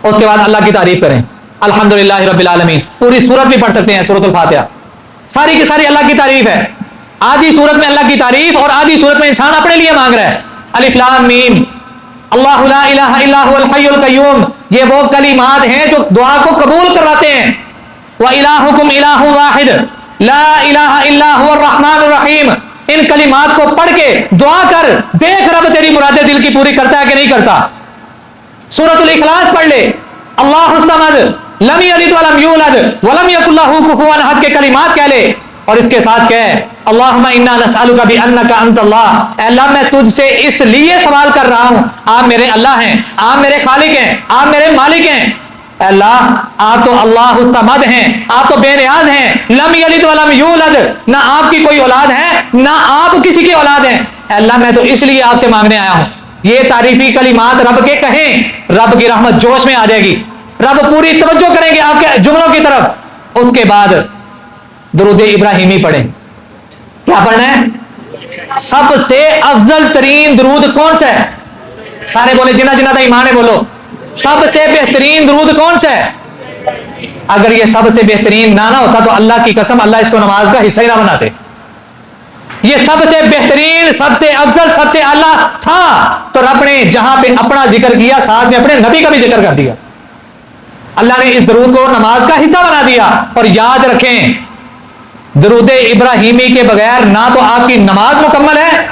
A: اس کے بعد اللہ کی تعریف کریں، الحمدللہ رب العالمین. پوری سورت بھی پڑھ سکتے ہیں، سورۃ الفاتحہ ساری کی ساری اللہ کی تعریف ہے. آدھی سورت میں اللہ کی تعریف اور آدھی سورت میں انسان اپنے لیے مانگ رہا ہے. الف لام میم، اللہ لا الہ الا هو الحی القیوم، یہ وہ کلمات ہیں جو دعا کو قبول کرواتے ہیں. وَإِلَٰهُكُمْ إِلَٰهٌ وَاحِدٌ لَا إِلَٰهَ إِلَّا هُوَ الرَّحْمَٰنُ الرَّحِيمُ. ان کلمات کو پڑھ کے دعا کر، دیکھ رب تیری مرادیں دل کی پوری کرتا ہے کہ نہیں کرتا. سورۃ الاخلاص پڑھ لے، اللہ الصمد لم یلد ولم یولد ولم یکن لہ کفوا احد کے کلمات کہہ لے، اور اس کے ساتھ کہے اللہم انا نسألک بانک انت اللہ، اے اللہ میں تجھ سے اس لیے سوال کر رہا ہوں، آپ میرے اللہ ہیں، آپ میرے خالق ہیں، آپ میرے مالک ہیں. اے اللہ آپ تو اللہ الصمد ہیں، آپ تو بے نیاز ہیں. لم یلد ولم یولد، نہ آپ کی کوئی اولاد ہے نہ آپ کسی کی اولاد ہیں. اے اللہ میں تو اس لیے آپ سے مانگنے آیا ہوں. یہ تعریفی کلمات رب کے کہیں، رب کی رحمت جوش میں آ جائے گی، رب پوری توجہ کریں گے آپ کے جملوں کی طرف. اس کے بعد درود ابراہیمی پڑھیں. کیا پڑھنا ہے؟ سب سے افضل ترین درود کون سا ہے؟ سارے بولے، جنہ جنہ دا ایمان ہے بولو. سب سے بہترین درود کون سا ہے؟ اگر یہ سب سے بہترین نہ ہوتا تو اللہ کی قسم اللہ اس کو نماز کا حصہ ہی نہ بناتے. یہ سب سے بہترین، سب سے افضل، سب سے اعلیٰ تھا تو رب نے جہاں پہ اپنا ذکر کیا ساتھ میں اپنے نبی کا بھی ذکر کر دیا. اللہ نے اس درود کو نماز کا حصہ بنا دیا. اور یاد رکھیں درود ابراہیمی کے بغیر نہ تو آپ کی نماز مکمل ہے،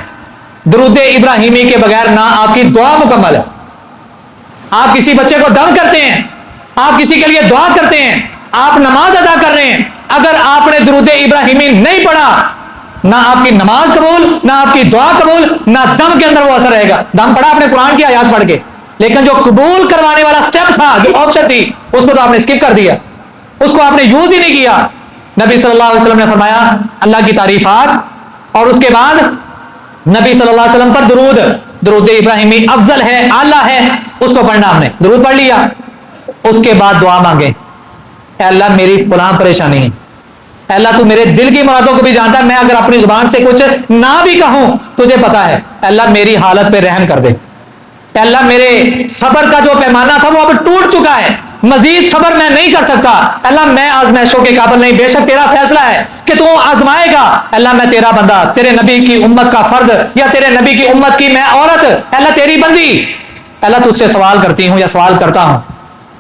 A: درود ابراہیمی کے بغیر نہ آپ کی دعا مکمل ہے. آپ کسی بچے کو دم کرتے ہیں، آپ کسی کے لیے دعا کرتے ہیں، آپ نماز ادا کر رہے ہیں، اگر آپ نے درود ابراہیمی نہیں پڑھا نہ آپ کی نماز قبول، نہ آپ کی دعا قبول، نہ دم کے اندر وہ اثر رہے گا. دم پڑھا آپ نے قرآن کی آیات پڑھ کے، لیکن جو قبول کروانے والا سٹیپ تھا، جو آپشن تھی، اس کو تو آپ نے اسکپ کر دیا، اس کو آپ نے یوز ہی نہیں کیا. نبی صلی اللہ علیہ وسلم نے فرمایا اللہ کی تعریفات اور اس کے بعد نبی صلی اللہ علیہ وسلم پر درود. درود ابراہیمی افضل ہے، اعلیٰ ہے، اس کو پڑھنا. ہم نے درود پڑھ لیا، اس کے بعد دعا مانگے. اے اللہ میری فلاں پریشانی ہے، اللہ تو میرے دل کی مرادوں کو بھی جانتا ہے، میں اگر اپنی زبان سے کچھ نہ بھی کہوں تجھے پتا ہے، اللہ میری حالت پہ رحم کر دے، اللہ میرے صبر کا جو پیمانہ تھا وہ اب ٹوٹ چکا ہے، مزید صبر میں نہیں کر سکتا، اللہ میں آزمائشوں کے قابل نہیں، بے شک تیرا فیصلہ ہے کہ تو آزمائے گا، اللہ میں تیرا بندہ، تیرے نبی کی امت کا فرد یا تیرے نبی کی امت کی میں عورت، اللہ تیری بندی، اللہ تجھ سے سوال کرتی ہوں یا سوال کرتا ہوں،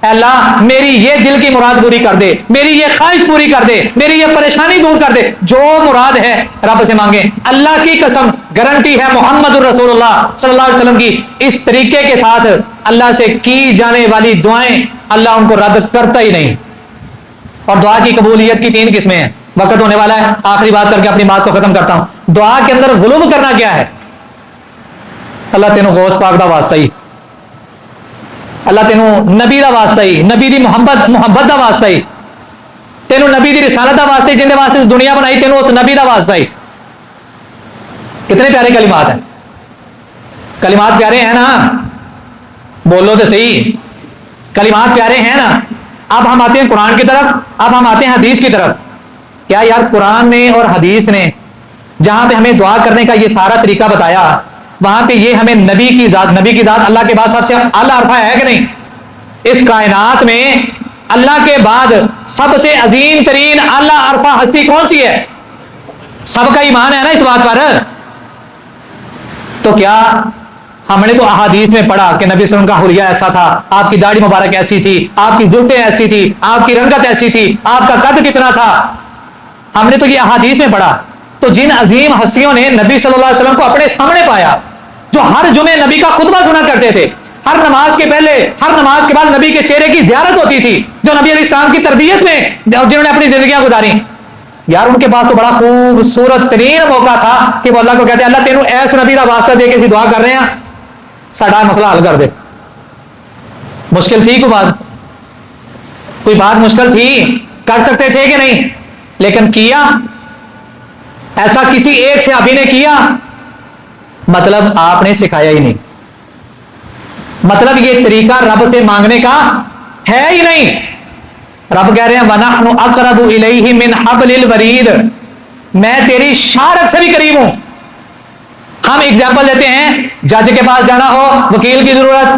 A: اللہ میری یہ دل کی مراد پوری کر دے، میری یہ خواہش پوری کر دے، میری یہ پریشانی دور کر دے، جو مراد ہے رب سے مانگیں۔ اللہ کی قسم گارنٹی ہے محمد الرسول اللہ صلی اللہ علیہ وسلم کی، اس طریقے کے ساتھ اللہ سے کی جانے والی دعائیں اللہ ان کو رد کرتا ہی نہیں۔ اور دعا کی قبولیت کی 3 قسمیں ہیں، وقت ہونے والا ہے، آخری بات کر کے اپنی بات کو ختم کرتا ہوں۔ دعا کے اندر غلو کرنا کیا ہے؟ اللہ تینوں غوث پاک دا واسطہ ہی، اللہ تینوں نبی دا واسطہ ہی، نبی دی محبت دا واسطہ ہی، تینوں نبی دی رسالت دا واسطہ ہی، جن دے واسطے دنیا بنائی، تینوں اس نبی دا واسطہ ہی۔ کتنے پیارے کلمات ہیں، کلمات پیارے ہیں نا؟ بولو تو صحیح، کلمات پیارے ہیں نا؟ اب ہم آتے ہیں قرآن کی طرف، اب ہم آتے ہیں حدیث کی طرف۔ کیا یار قرآن نے اور حدیث نے جہاں پہ ہمیں دعا کرنے کا یہ سارا طریقہ بتایا، وہاں پہ یہ ہمیں نبی کی ذات اللہ کے بعد سب سے اعلیٰ عرفہ ہے کہ نہیں؟ اس کائنات میں اللہ کے بعد سب سے عظیم ترین اعلیٰ عرفہ ہستی کون سی ہے؟ سب کا ایمان ہے نا اس بات پر؟ تو کیا ہم نے تو احادیث میں پڑھا کہ نبی صلی اللہ علیہ وسلم کا حلیہ ایسا تھا، آپ کی داڑھی مبارک ایسی تھی، آپ کی زلفیں ایسی تھی، آپ کی رنگت ایسی تھی، آپ کا قد کتنا تھا، ہم نے تو یہ احادیث میں پڑھا۔ تو جن عظیم ہستیوں نے نبی صلی اللہ علیہ وسلم کو اپنے سامنے پایا، جو ہر جمعے نبی کا خطبہ سنا کرتے تھے، ہر نماز کے پہلے ہر نماز کے بعد نبی کے چہرے کی زیارت ہوتی تھی، جو نبی علیہ السلام کی تربیت میں جنہوں نے اپنی زندگیاں گزاری، یار ان کے پاس تو بڑا خوبصورت ترین موقع تھا کہ وہ اللہ کو کہتے ہیں اللہ تینوں ایس نبی کا واسطہ دے کے اسی دعا کر رہے ہیں، ساڈا مسئلہ حل کر دے۔ مشکل تھی کوئی بات مشکل تھی؟ کر سکتے تھے کہ نہیں؟ لیکن کیا؟ ایسا کسی ایک صحابی نے کیا؟ مطلب آپ نے سکھایا ہی نہیں، مطلب یہ طریقہ رب سے مانگنے کا ہے ہی نہیں۔ رب کہہ رہے ہیں وَنَحْنُ أَقْرَبُ إِلَيْهِ مِنْ حَبْلِ الْوَرِيدِ، میں تیری شارک سے بھی قریب ہوں۔ ہم اگزامپل دیتے ہیں، جج کے پاس جانا ہو وکیل کی ضرورت،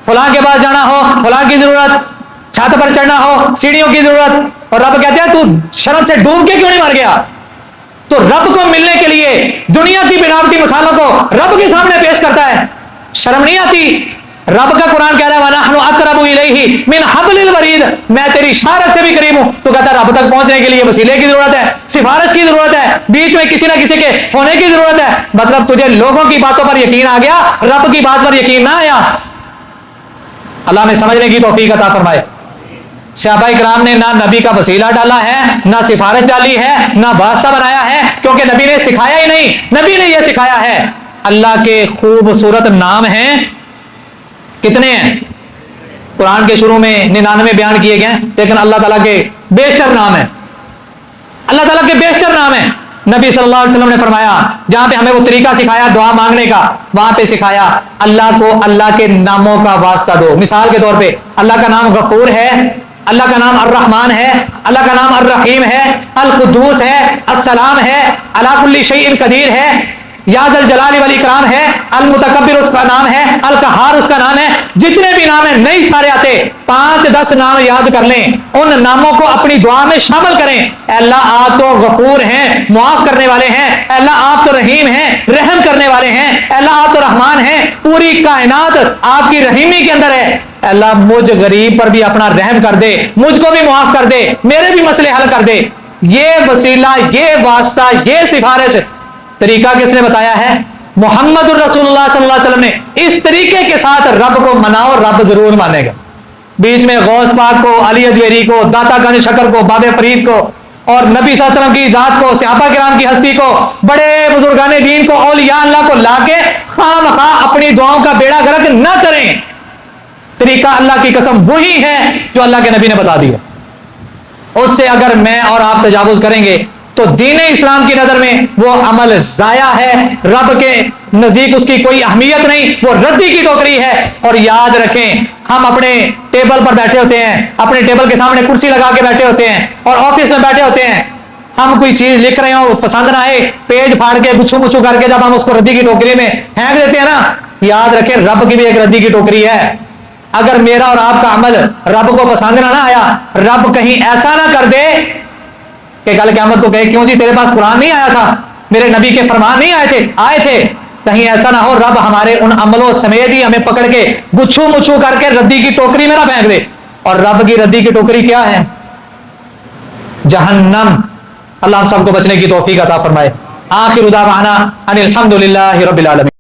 A: فلاں کے پاس جانا ہو فلاں کی ضرورت، چھت پر چڑھنا ہو سیڑھیوں کی ضرورت، اور رب کہتے ہیں تو شرم سے ڈوب کے کیوں نہیں مر گیا؟ تو رب کو ملنے کے لیے دنیا کی بناوٹی مثالوں کو رب کے سامنے پیش کرتا ہے، شرم نہیں آتی؟ رب کا قرآن کہہ رہا ہے وَنَحْنُ أَقْرَبُ إِلَيْهِ مِنْ حَبْلِ الْوَرِيدِ، میں تیری شارک سے بھی قریب ہوں۔ تو کہتا ہے رب تک پہنچنے کے لیے وسیلے کی ضرورت ہے، سفارش کی ضرورت ہے، بیچ میں کسی نہ کسی کے ہونے کی ضرورت ہے۔ مطلب تجھے لوگوں کی باتوں پر یقین آ گیا، رب کی بات پر یقین نہ آیا۔ اللہ نے سمجھنے کی توفیق عطا فرمائے۔ صحابہ کرام نے نہ نبی کا وسیلہ ڈالا ہے، نہ سفارش ڈالی ہے، نہ واسطہ بنایا ہے، کیونکہ نبی نے سکھایا ہی نہیں۔ نبی نے یہ سکھایا ہے اللہ کے خوبصورت نام ہیں، کتنے ہیں؟ قرآن کے شروع میں 99 بیان کیے گئے، لیکن اللہ تعالیٰ کے بیشتر نام ہیں، اللہ تعالیٰ کے بیشتر نام ہیں۔ نبی صلی اللہ علیہ وسلم نے فرمایا جہاں پہ ہمیں وہ طریقہ سکھایا دعا مانگنے کا، وہاں پہ سکھایا اللہ کو اللہ کے ناموں کا واسطہ دو۔ مثال کے طور پہ اللہ کا نام غفور ہے، اللہ کا نام الرحمن ہے، اللہ کا نام الرحیم ہے، القدوس ہے، السلام ہے، علی کل شیء قدیر ہے، یا ذا الجلال والاکرام ہے، المتکبر اس کا نام ہے، القہار اس کا نام ہے۔ جتنے بھی نام ہیں نہیں سارے آتے، 5-10 نام یاد کر لیں، ان ناموں کو اپنی دعا میں شامل کریں۔ اے اللہ آپ تو غفور ہیں، معاف کرنے والے ہیں، اے اللہ آپ تو رحیم ہیں، رحم کرنے والے ہیں، اے اللہ آپ تو رحمان ہیں، پوری کائنات آپ کی رحیمی کے اندر ہے۔ اے اللہ مجھ غریب پر بھی اپنا رحم کر دے، مجھ کو بھی معاف کر دے، میرے بھی مسئلے حل کر دے۔ یہ وسیلہ، یہ واسطہ، یہ سفارش طریقہ کس نے بتایا ہے؟ محمد الرسول اللہ صلی اللہ علیہ وسلم نے۔ اس طریقے کے ساتھ رب کو مناؤ، رب ضرور مانے گا۔ بیچ میں غوث پاک کو، علی اجویری کو، داتا گنج شکر کو، باب فرید کو، اور نبی صلی اللہ علیہ وسلم کی ذات کو، صحابہ کرام کی ہستی کو، بڑے بزرگان دین کو، اولیاء اللہ کو لا کے خام خواہ اپنی دعاؤں کا بیڑا غرق نہ کریں۔ طریقہ اللہ کی قسم وہی ہے جو اللہ کے نبی نے بتا دیا، اس سے اگر میں اور آپ تجاوز کریں گے تو دین اسلام کی نظر میں وہ عمل ضائع ہے، رب کے نزدیک اس کی کوئی اہمیت نہیں، وہ ردی کی ٹوکری ہے۔ اور یاد رکھیں، ہم اپنے ٹیبل پر بیٹھے ہوتے ہیں، اپنے ٹیبل کے سامنے کرسی لگا کے بیٹھے ہوتے ہیں اور آفس میں بیٹھے ہوتے ہیں، ہم کوئی چیز لکھ رہے ہوں، پسند نہ آئے، پیج پھاڑ کے گچھو مچھو کر کے جب ہم اس کو ردی کی ٹوکری میں پھینک دیتے ہیں نا، یاد رکھیں رب کی بھی ایک ردی کی ٹوکری ہے۔ اگر میرا اور آپ کا عمل رب کو پسند نہ آیا، رب کہیں ایسا نہ کر دے کہ کل قیامت کو کہے کیوں جی تیرے پاس قرآن نہیں آیا تھا، میرے نبی کے فرمان نہیں آئے تھے، کہیں ایسا نہ ہو رب ہمارے ان عملوں سمیت ہی ہمیں پکڑ کے گچھو مچھو کر کے ردی کی ٹوکری میں نہ پھینک دے۔ اور رب کی ردی کی ٹوکری کیا ہے؟ جہنم۔ اللہ ہم سب کو بچنے کی توفیق عطا فرمائے۔ آخر دعوانا ان الحمدللہ رب العالمین۔